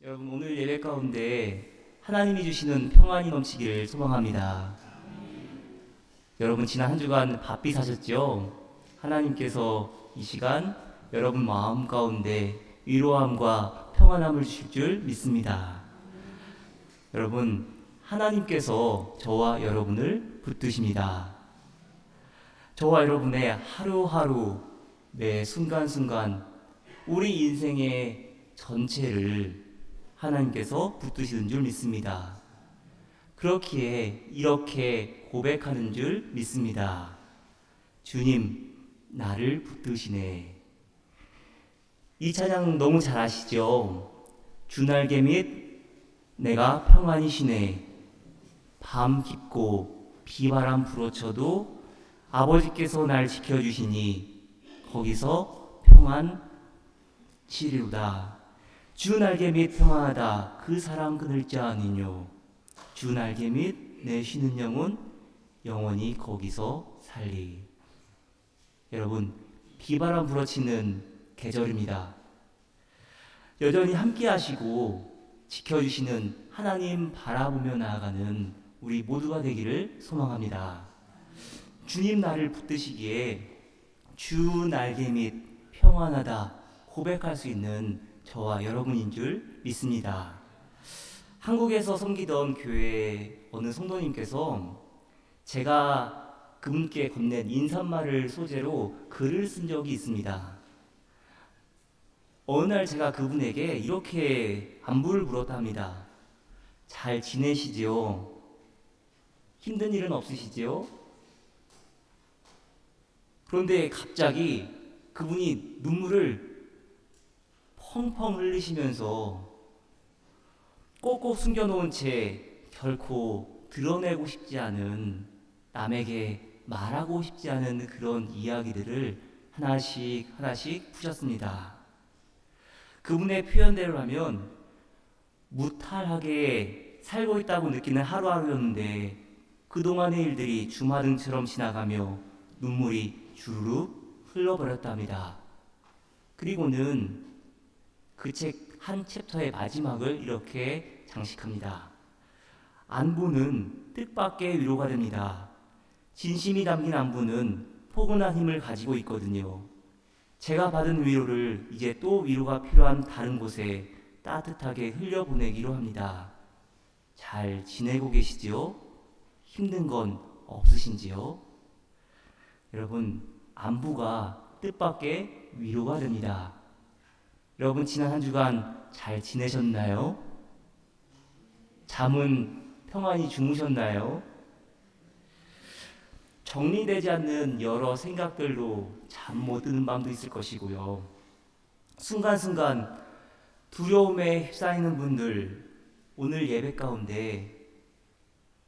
여러분 오늘 예배 가운데 하나님이 주시는 평안이 넘치기를 소망합니다. 여러분 지난 한 주간 바삐 사셨죠? 하나님께서 이 시간 여러분 마음 가운데 위로함과 평안함을 주실 줄 믿습니다. 여러분 하나님께서 저와 여러분을 붙드십니다. 저와 여러분의 하루하루 매 순간순간 우리 인생의 전체를 하나님께서 붙드시는 줄 믿습니다. 그렇기에 이렇게 고백하는 줄 믿습니다. 주님, 나를 붙드시네. 이 찬양 너무 잘 아시죠? 주날개 및 내가 평안이시네. 밤 깊고 비바람 불어쳐도 아버지께서 날 지켜주시니 거기서 평안 치리로다. 주 날개 및 평안하다 그 사랑 끊을 자 아니뇨. 주 날개 및 내 쉬는 영혼 영원히 거기서 살리. 여러분 비바람 불어치는 계절입니다. 여전히 함께 하시고 지켜주시는 하나님 바라보며 나아가는 우리 모두가 되기를 소망합니다. 주님 나를 붙드시기에 주 날개 및 평안하다 고백할 수 있는 저와 여러분인 줄 믿습니다. 한국에서 섬기던 교회 어느 성도님께서 제가 그분께 건넨 인사말을 소재로 글을 쓴 적이 있습니다. 어느 날 제가 그분에게 이렇게 안부를 물었답니다. 잘 지내시지요? 힘든 일은 없으시지요? 그런데 갑자기 그분이 눈물을 펑펑 흘리시면서 꼭꼭 숨겨놓은 채 결코 드러내고 싶지 않은, 남에게 말하고 싶지 않은 그런 이야기들을 하나씩 하나씩 푸셨습니다. 그분의 표현대로 하면 무탈하게 살고 있다고 느끼는 하루하루였는데 그동안의 일들이 주마등처럼 지나가며 눈물이 주르륵 흘러버렸답니다. 그리고는 그 책 한 챕터의 마지막을 이렇게 장식합니다. 안부는 뜻밖의 위로가 됩니다. 진심이 담긴 안부는 포근한 힘을 가지고 있거든요. 제가 받은 위로를 이제 또 위로가 필요한 다른 곳에 따뜻하게 흘려보내기로 합니다. 잘 지내고 계시지요? 힘든 건 없으신지요? 여러분, 안부가 뜻밖의 위로가 됩니다. 여러분 지난 한 주간 잘 지내셨나요? 잠은 평안히 주무셨나요? 정리되지 않는 여러 생각들로 잠 못 드는 밤도 있을 것이고요. 순간순간 두려움에 휩싸이는 분들, 오늘 예배 가운데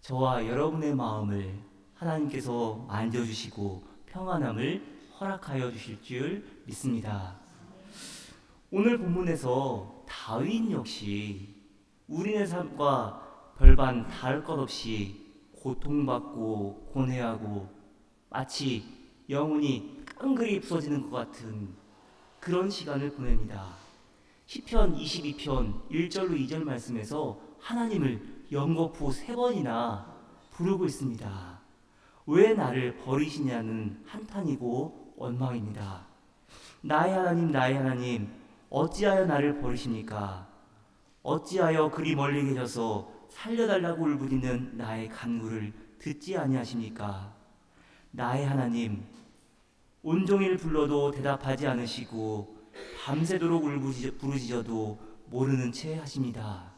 저와 여러분의 마음을 하나님께서 만져주시고 평안함을 허락하여 주실 줄 믿습니다. 오늘 본문에서 다윗 역시 우리의 삶과 별반 다를 것 없이 고통받고 고뇌하고 마치 영혼이 깡그리 부서지는 것 같은 그런 시간을 보냅니다. 시편 22편 1절로 2절 말씀에서 하나님을 연거푸 3번이나 부르고 있습니다. 왜 나를 버리시냐는 한탄이고 원망입니다. 나의 하나님, 나의 하나님, 어찌하여 나를 버리십니까? 어찌하여 그리 멀리 계셔서 살려달라고 울부짖는 나의 간구를 듣지 아니하십니까? 나의 하나님, 온종일 불러도 대답하지 않으시고 밤새도록 부르짖어도 모르는 채 하십니다.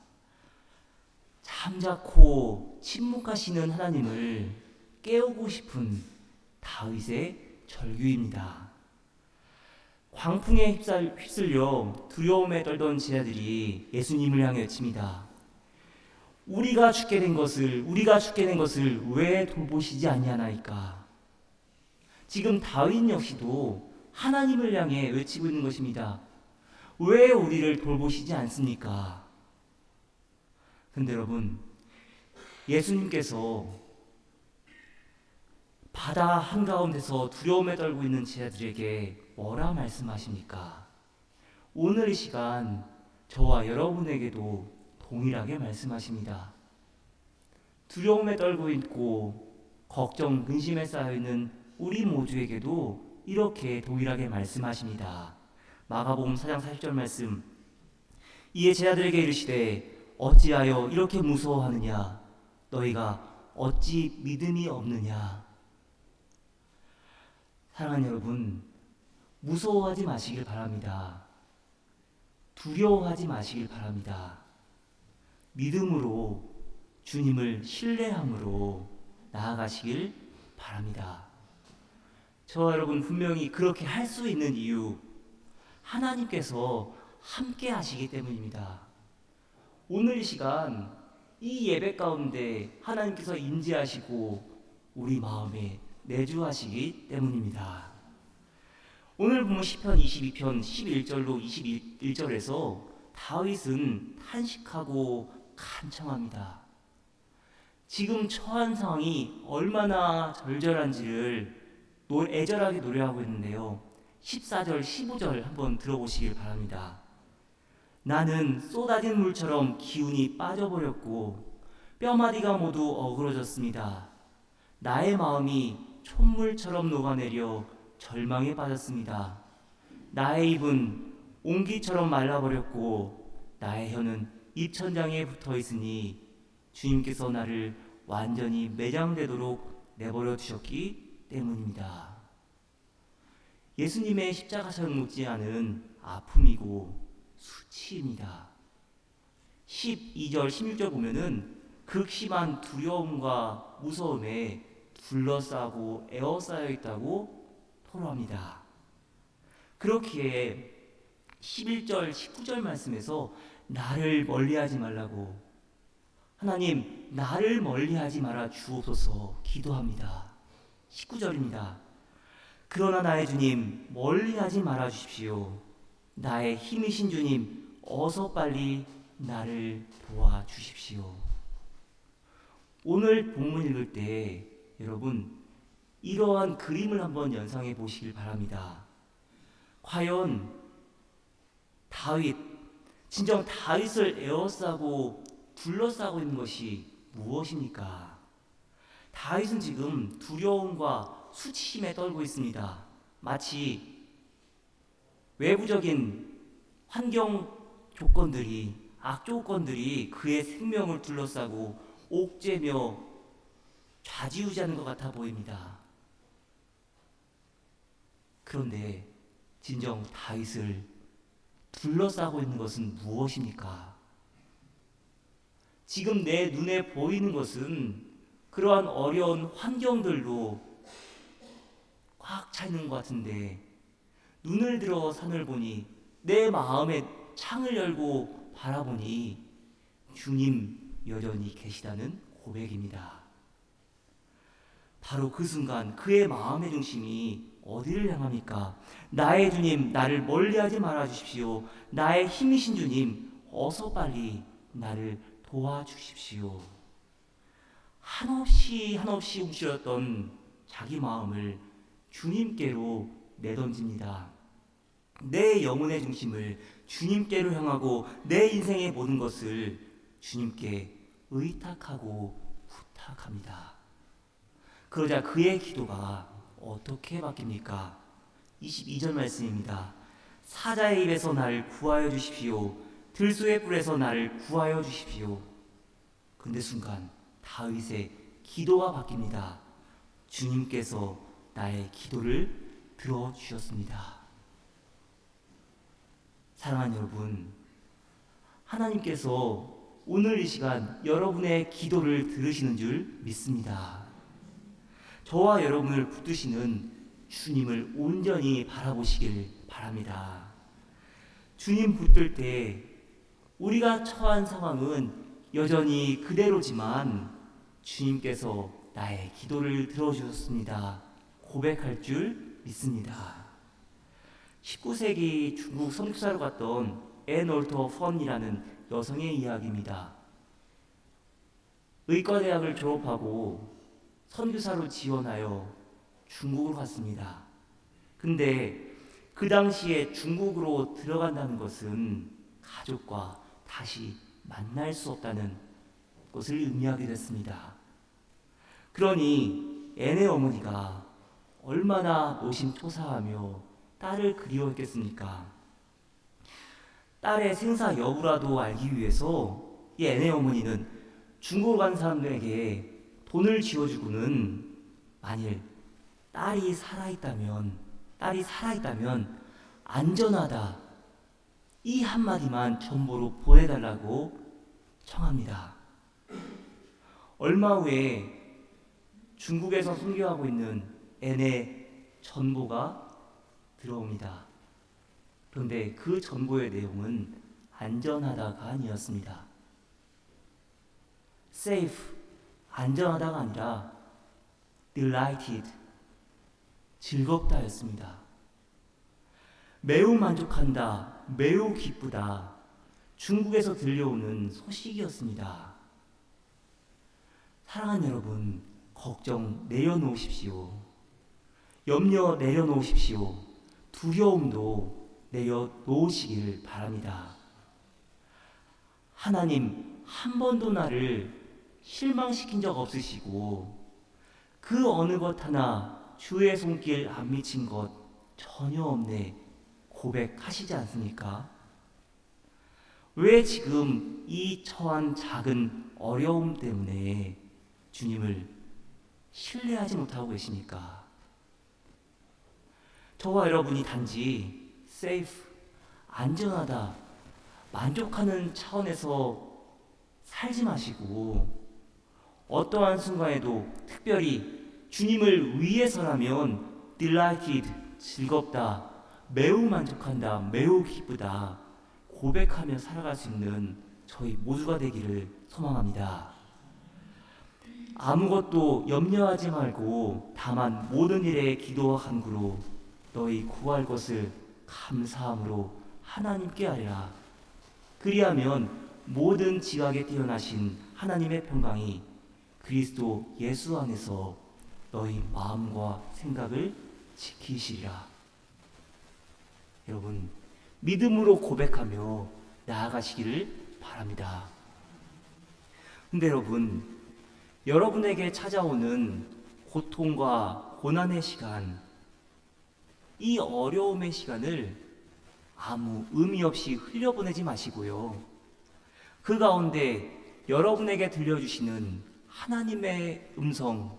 잠자코 침묵하시는 하나님을 깨우고 싶은 다윗의 절규입니다. 광풍에 휩쓸려 두려움에 떨던 제자들이 예수님을 향해 외칩니다. 우리가 죽게 된 것을 왜 돌보시지 아니하나이까? 지금 다윗 역시도 하나님을 향해 외치고 있는 것입니다. 왜 우리를 돌보시지 않습니까? 근데 여러분, 예수님께서 바다 한가운데서 두려움에 떨고 있는 제자들에게 뭐라 말씀하십니까? 오늘 이 시간 저와 여러분에게도 동일하게 말씀하십니다. 두려움에 떨고 있고 걱정, 근심에 쌓여있는 우리 모두에게도 이렇게 동일하게 말씀하십니다. 마가복음 4장 40절 말씀, 이에 제자들에게 이르시되 어찌하여 이렇게 무서워하느냐, 너희가 어찌 믿음이 없느냐. 사랑하는 여러분, 무서워하지 마시길 바랍니다. 두려워하지 마시길 바랍니다. 믿음으로 주님을 신뢰함으로 나아가시길 바랍니다. 저와 여러분 분명히 그렇게 할 수 있는 이유, 하나님께서 함께 하시기 때문입니다. 오늘 이 시간 이 예배 가운데 하나님께서 임재하시고 우리 마음에 내주하시기 때문입니다. 오늘 보면 시편 22편 11절로 21절에서 다윗은 탄식하고 간청합니다. 지금 처한 상황이 얼마나 절절한지를 애절하게 노래하고 있는데요. 14절, 15절 한번 들어보시길 바랍니다. 나는 쏟아진 물처럼 기운이 빠져버렸고 뼈마디가 모두 어그러졌습니다. 나의 마음이 촛물처럼 녹아내려 절망에 빠졌습니다. 나의 입은 옹기처럼 말라버렸고 나의 혀는 입천장에 붙어있으니 주님께서 나를 완전히 매장되도록 내버려 두셨기 때문입니다. 예수님의 십자가처럼 묻지 않은 아픔이고 수치입니다. 12절 16절 보면은 극심한 두려움과 무서움에 둘러싸고 에워싸여 있다고 토로합니다. 그렇기에 11절 19절 말씀에서 나를 멀리하지 말라고, 하나님 나를 멀리하지 말아 주옵소서 기도합니다. 19절입니다. 그러나 나의 주님 멀리하지 말아 주십시오. 나의 힘이신 주님 어서 빨리 나를 도와주십시오. 오늘 본문 읽을 때 여러분 이러한 그림을 한번 연상해 보시길 바랍니다. 과연 다윗, 진정 다윗을 에워싸고 둘러싸고 있는 것이 무엇입니까? 다윗은 지금 두려움과 수치심에 떨고 있습니다. 마치 외부적인 환경 조건들이, 악조건들이 그의 생명을 둘러싸고 옥죄며 좌지우지하는 것 같아 보입니다. 그런데 진정 다윗을 둘러싸고 있는 것은 무엇입니까? 지금 내 눈에 보이는 것은 그러한 어려운 환경들로 꽉 차 있는 것 같은데, 눈을 들어 산을 보니, 내 마음에 창을 열고 바라보니 주님 여전히 계시다는 고백입니다. 바로 그 순간 그의 마음의 중심이 어디를 향합니까? 나의 주님 나를 멀리하지 말아 주십시오. 나의 힘이신 주님 어서 빨리 나를 도와주십시오. 한없이 움츠렸던 자기 마음을 주님께로 내던집니다. 내 영혼의 중심을 주님께로 향하고 내 인생의 모든 것을 주님께 의탁하고 부탁합니다. 그러자 그의 기도가 어떻게 바뀝니까? 22절 말씀입니다. 사자의 입에서 나를 구하여 주십시오. 들소의 뿔에서 나를 구하여 주십시오. 근데 순간 다윗의 기도가 바뀝니다. 주님께서 나의 기도를 들어주셨습니다. 사랑하는 여러분, 하나님께서 오늘 이 시간 여러분의 기도를 들으시는 줄 믿습니다. 저와 여러분을 붙드시는 주님을 온전히 바라보시길 바랍니다. 주님 붙들 때 우리가 처한 상황은 여전히 그대로지만 주님께서 나의 기도를 들어주셨습니다. 고백할 줄 믿습니다. 19세기 중국 선교사로 갔던 앤 올터 펀이라는 여성의 이야기입니다. 의과대학을 졸업하고 선교사로 지원하여 중국으로 갔습니다. 근데 그 당시에 중국으로 들어간다는 것은 가족과 다시 만날 수 없다는 것을 의미하게 됐습니다. 그러니 앤의 어머니가 얼마나 노심초사하며 딸을 그리워했겠습니까? 딸의 생사 여부라도 알기 위해서 이 앤의 어머니는 중국으로 간 사람들에게 돈을 쥐어주고는 만일 딸이 살아있다면 안전하다 이 한마디만 전보로 보내달라고 청합니다. 얼마 후에 중국에서 순교하고 있는 앤의 전보가 들어옵니다. 그런데 그 전보의 내용은 안전하다가 아니었습니다. safe, 안전하다가 아니라 delighted, 즐겁다였습니다. 매우 만족한다, 매우 기쁘다, 중국에서 들려오는 소식이었습니다. 사랑하는 여러분, 걱정 내려놓으십시오. 염려 내려놓으십시오. 두려움도 내려놓으시길 바랍니다. 하나님 한 번도 나를 실망시킨 적 없으시고 그 어느 것 하나 주의 손길 안 미친 것 전혀 없네 고백하시지 않습니까? 왜 지금 이 처한 작은 어려움 때문에 주님을 신뢰하지 못하고 계십니까? 저와 여러분이 단지 safe, 안전하다, 만족하는 차원에서 살지 마시고 어떠한 순간에도 특별히 주님을 위해서라면 delighted, 즐겁다, 매우 만족한다, 매우 기쁘다 고백하며 살아갈 수 있는 저희 모두가 되기를 소망합니다. 아무것도 염려하지 말고 다만 모든 일에 기도와 간구로 너희 구할 것을 감사함으로 하나님께 아뢰라. 그리하면 모든 지각에 뛰어나신 하나님의 평강이 그리스도 예수 안에서 너희 마음과 생각을 지키시리라. 여러분, 믿음으로 고백하며 나아가시기를 바랍니다. 근데 여러분, 여러분에게 찾아오는 고통과 고난의 시간, 이 어려움의 시간을 아무 의미 없이 흘려보내지 마시고요. 그 가운데 여러분에게 들려주시는 하나님의 음성,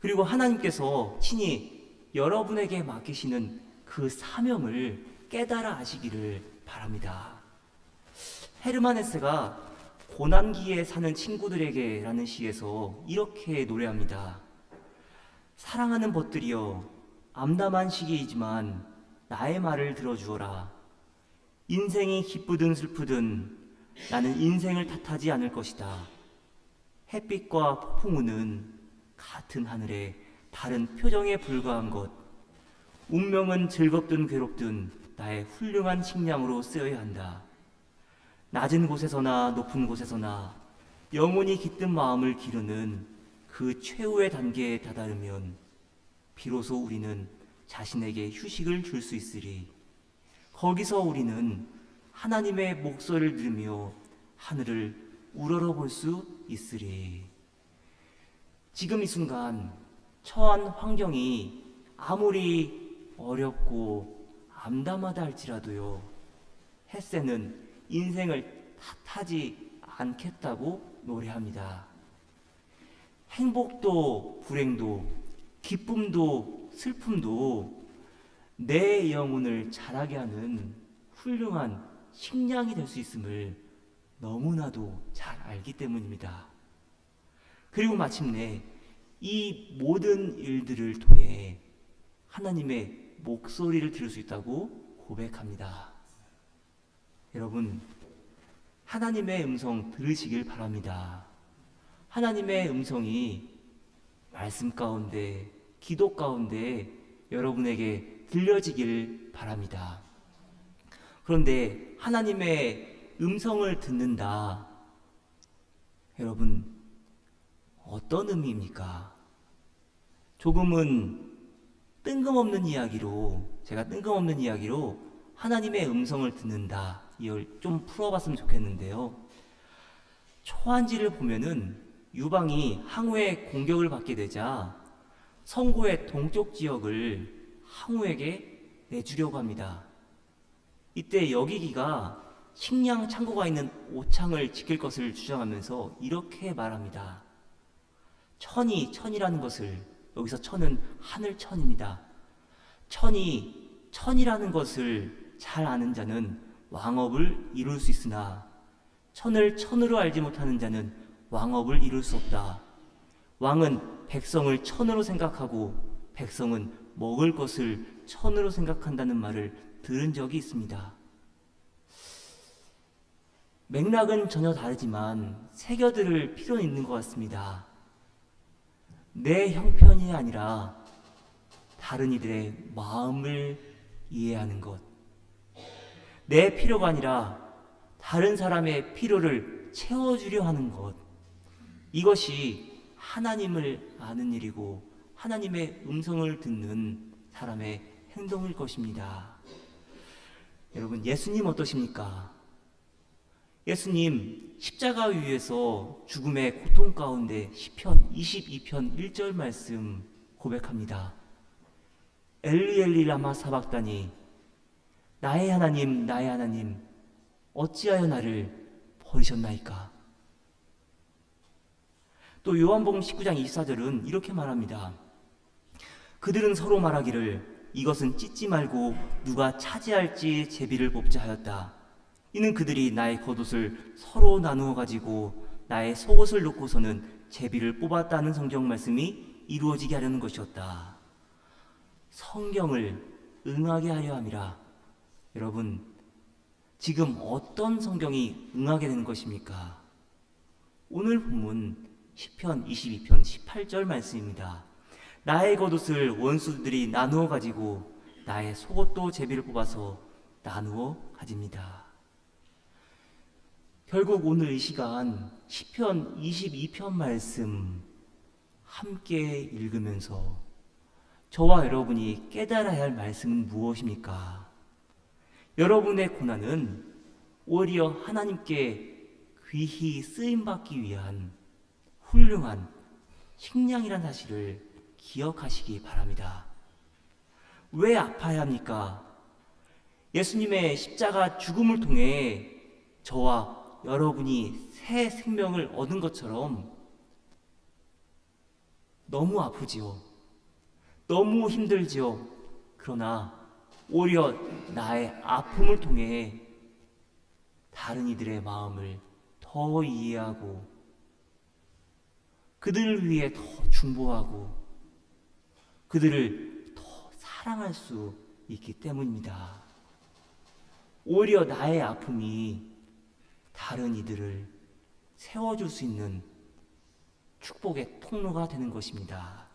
그리고 하나님께서 친히 여러분에게 맡기시는 그 사명을 깨달아 하시기를 바랍니다. 헤르만 헤세가 고난기에 사는 친구들에게 라는 시에서 이렇게 노래합니다. 사랑하는 벗들이여 암담한 시기이지만 나의 말을 들어주어라. 인생이 기쁘든 슬프든 나는 인생을 탓하지 않을 것이다. 햇빛과 폭풍우는 같은 하늘에 다른 표정에 불과한 것. 운명은 즐겁든 괴롭든 나의 훌륭한 식량으로 쓰여야 한다. 낮은 곳에서나 높은 곳에서나 영원히 깃든 마음을 기르는 그 최후의 단계에 다다르면 비로소 우리는 자신에게 휴식을 줄 수 있으리. 거기서 우리는 하나님의 목소리를 들으며 하늘을 우러러볼 수 있으리. 지금 이 순간 처한 환경이 아무리 어렵고 암담하다 할지라도요, 헤세는 인생을 탓하지 않겠다고 노래합니다. 행복도 불행도 기쁨도 슬픔도 내 영혼을 자라게 하는 훌륭한 식량이 될 수 있음을 너무나도 잘 알기 때문입니다. 그리고 마침내 이 모든 일들을 통해 하나님의 목소리를 들을 수 있다고 고백합니다. 여러분, 하나님의 음성 들으시길 바랍니다. 하나님의 음성이 말씀 가운데, 기도 가운데 여러분에게 들려지길 바랍니다. 그런데 하나님의 음성을 듣는다. 여러분, 어떤 의미입니까? 조금은 뜬금없는 이야기로, 제가 뜬금없는 이야기로 하나님의 음성을 듣는다 이걸 좀 풀어봤으면 좋겠는데요. 초한지를 보면은 유방이 항우의 공격을 받게 되자 성고의 동쪽 지역을 항우에게 내주려고 합니다. 이때 여기기가 식량 창고가 있는 오창을 지킬 것을 주장하면서 이렇게 말합니다. 천이라는 것을, 여기서 천은 하늘천입니다. 천이라는 것을 잘 아는 자는 왕업을 이룰 수 있으나 천을 천으로 알지 못하는 자는 왕업을 이룰 수 없다. 왕은 백성을 천으로 생각하고 백성은 먹을 것을 천으로 생각한다는 말을 들은 적이 있습니다. 맥락은 전혀 다르지만 새겨들을 필요는 있는 것 같습니다. 내 형편이 아니라 다른 이들의 마음을 이해하는 것, 내 필요가 아니라 다른 사람의 필요를 채워주려 하는 것, 이것이 하나님을 아는 일이고 하나님의 음성을 듣는 사람의 행동일 것입니다. 여러분, 예수님 어떠십니까? 예수님 십자가 위에서 죽음의 고통 가운데 시편 22편 1절 말씀 고백합니다. 엘리 엘리 라마 사박다니, 나의 하나님 나의 하나님 어찌하여 나를 버리셨나이까. 또 요한복음 19장 24절은 이렇게 말합니다. 그들은 서로 말하기를 이것은 찢지 말고 누가 차지할지 제비를 뽑자 하였다. 이는 그들이 나의 겉옷을 서로 나누어 가지고 나의 속옷을 놓고서는 제비를 뽑았다는 성경 말씀이 이루어지게 하려는 것이었다. 성경을 응하게 하려 함이라. 여러분, 지금 어떤 성경이 응하게 되는 것입니까? 오늘 본문 시편 22편 18절 말씀입니다. 나의 겉옷을 원수들이 나누어 가지고 나의 속옷도 제비를 뽑아서 나누어 가집니다. 결국 오늘 이 시간 시편 22편 말씀 함께 읽으면서 저와 여러분이 깨달아야 할 말씀은 무엇입니까? 여러분의 고난은 오히려 하나님께 귀히 쓰임받기 위한 훌륭한 식량이란 사실을 기억하시기 바랍니다. 왜 아파야 합니까? 예수님의 십자가 죽음을 통해 저와 여러분이 새 생명을 얻은 것처럼 너무 아프지요. 너무 힘들지요. 그러나 오히려 나의 아픔을 통해 다른 이들의 마음을 더 이해하고 그들을 위해 더 중보하고 그들을 더 사랑할 수 있기 때문입니다. 오히려 나의 아픔이 다른 이들을 세워줄 수 있는 축복의 통로가 되는 것입니다.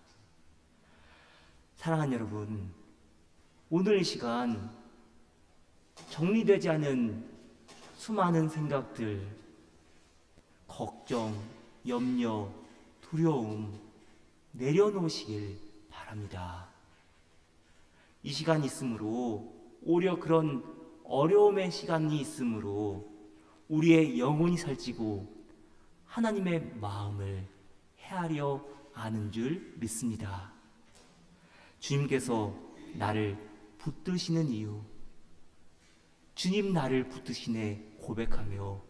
사랑하는 여러분, 오늘 이 시간 정리되지 않은 수많은 생각들, 걱정, 염려, 두려움 내려놓으시길 바랍니다. 이 시간이 있으므로, 오히려 그런 어려움의 시간이 있으므로 우리의 영혼이 살찌고 하나님의 마음을 헤아려 아는 줄 믿습니다. 주님께서 나를 붙드시는 이유, 주님 나를 붙드시네 고백하며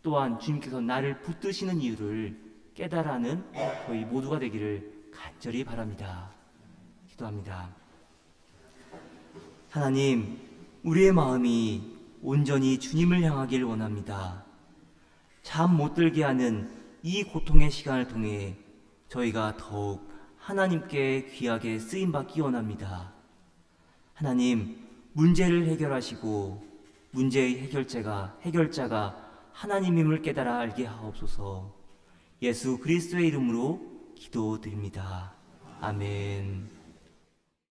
또한 주님께서 나를 붙드시는 이유를 깨달아는 저희 모두가 되기를 간절히 바랍니다. 기도합니다. 하나님, 우리의 마음이 온전히 주님을 향하길 원합니다. 잠 못 들게 하는 이 고통의 시간을 통해 저희가 더욱 하나님께 귀하게 쓰임받기 원합니다. 하나님, 문제를 해결하시고 문제의 해결자가 하나님임을 깨달아 알게 하옵소서. 예수 그리스도의 이름으로 기도드립니다. 아멘.